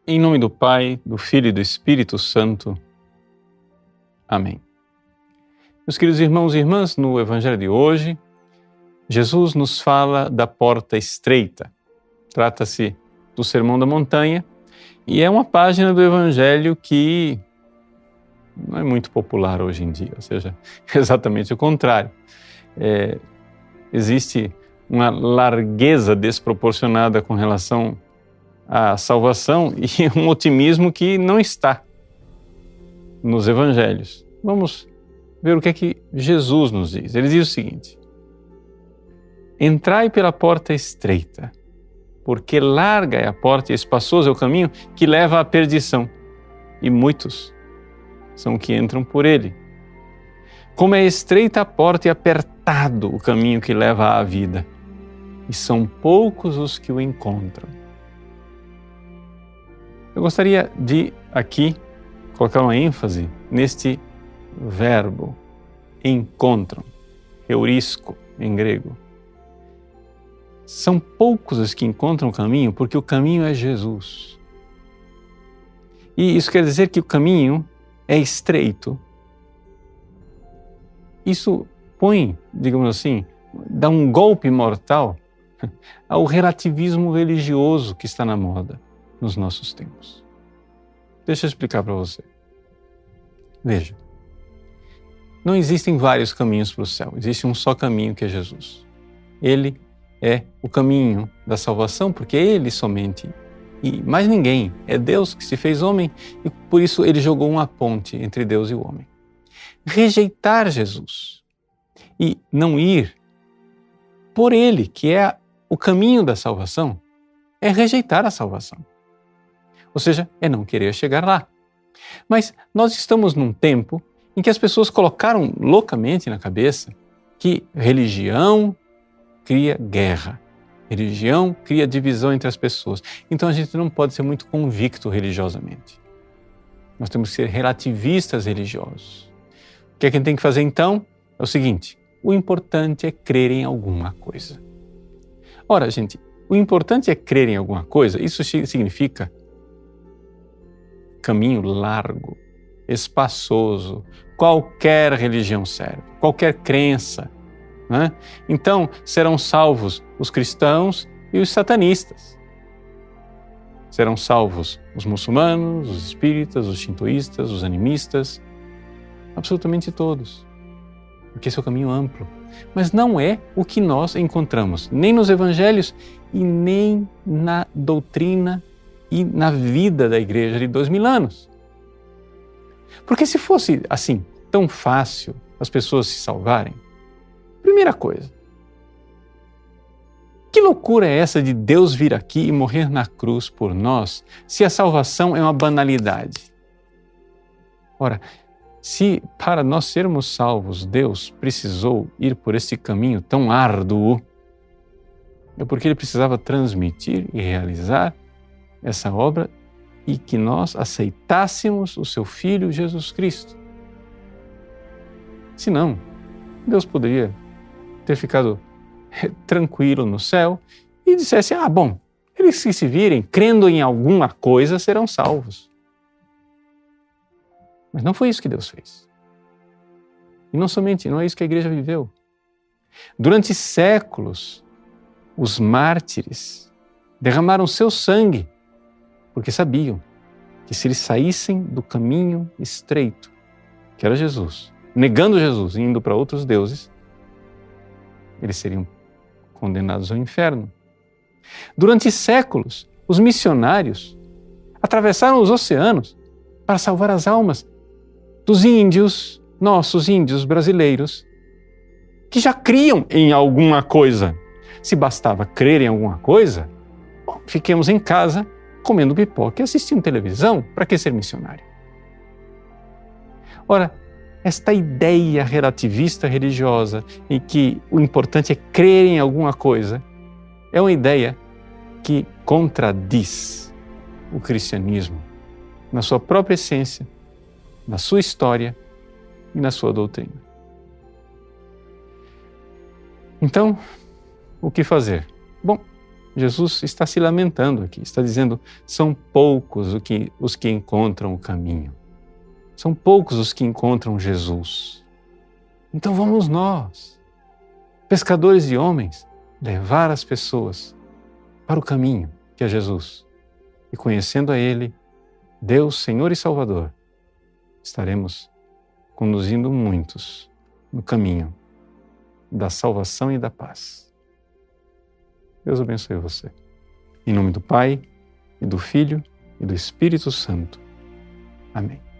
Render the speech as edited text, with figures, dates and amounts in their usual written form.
Em nome do Pai, do Filho e do Espírito Santo. Amém. Meus queridos irmãos e irmãs, no Evangelho de hoje, Jesus nos fala da porta estreita. Trata-se do Sermão da Montanha e é uma página do Evangelho que não é muito popular hoje em dia, ou seja, exatamente o contrário. Existe uma largueza desproporcionada com relação à salvação e um otimismo que não está nos Evangelhos. Vamos ver o que é que Jesus nos diz. Ele diz o seguinte: entrai pela porta estreita, porque larga é a porta e espaçoso é o caminho que leva à perdição, e muitos são que entram por ele. Como é estreita a porta e apertado o caminho que leva à vida, e são poucos os que o encontram. Eu gostaria de aqui colocar uma ênfase neste verbo, encontram, eurisco em grego. São poucos os que encontram o caminho, porque o caminho é Jesus. E isso quer dizer que o caminho é estreito. Isso põe, digamos assim, dá um golpe mortal ao relativismo religioso que está na moda nos nossos tempos. Deixa eu explicar para você. Veja, não existem vários caminhos para o céu, existe um só caminho que é Jesus. Ele é o caminho da salvação, porque Ele somente, e mais ninguém, é Deus que se fez homem e por isso Ele jogou uma ponte entre Deus e o homem. Rejeitar Jesus e não ir por Ele, que é o caminho da salvação, é rejeitar a salvação. Ou seja, é não querer chegar lá. Mas nós estamos num tempo em que as pessoas colocaram loucamente na cabeça que religião cria guerra, religião cria divisão entre as pessoas. Então a gente não pode ser muito convicto religiosamente. Nós temos que ser relativistas religiosos. O que é que a gente tem que fazer então? É o seguinte: o importante é crer em alguma coisa. Ora, gente, o importante é crer em alguma coisa, isso significa caminho largo, espaçoso, qualquer religião serve, qualquer crença, né? Então, serão salvos os cristãos e os satanistas. Serão salvos os muçulmanos, os espíritas, os shintoístas, os animistas, absolutamente todos. Porque esse é o caminho amplo. Mas não é o que nós encontramos, nem nos evangelhos e nem na doutrina e na vida da igreja de 2000 anos. Porque se fosse assim, tão fácil as pessoas se salvarem, primeira coisa, que loucura é essa de Deus vir aqui e morrer na cruz por nós, se a salvação é uma banalidade? Ora, se para nós sermos salvos Deus precisou ir por esse caminho tão árduo, é porque Ele precisava transmitir e realizar essa obra e que nós aceitássemos o seu Filho Jesus Cristo. Senão, Deus poderia ter ficado tranquilo no céu e dissesse: bom, eles que se virem crendo em alguma coisa serão salvos. Mas não foi isso que Deus fez. E não é isso que a igreja viveu. Durante séculos, os mártires derramaram seu sangue porque sabiam que se eles saíssem do caminho estreito, que era Jesus, negando Jesus e indo para outros deuses, eles seriam condenados ao inferno. Durante séculos, os missionários atravessaram os oceanos para salvar as almas dos índios, nossos índios brasileiros, que já criam em alguma coisa. Se bastava crer em alguma coisa, bom, fiquemos em casa comendo pipoca e assistindo televisão, para que ser missionário? Ora, esta ideia relativista religiosa em que o importante é crer em alguma coisa é uma ideia que contradiz o cristianismo na sua própria essência, na sua história e na sua doutrina. Então, o que fazer? Bom, Jesus está se lamentando aqui, está dizendo, são poucos os que encontram o caminho. São poucos os que encontram Jesus. Então vamos nós, pescadores de homens, levar as pessoas para o caminho que é Jesus. E conhecendo a Ele, Deus, Senhor e Salvador, estaremos conduzindo muitos no caminho da salvação e da paz. Deus abençoe você. Em nome do Pai, e do Filho, e do Espírito Santo. Amém.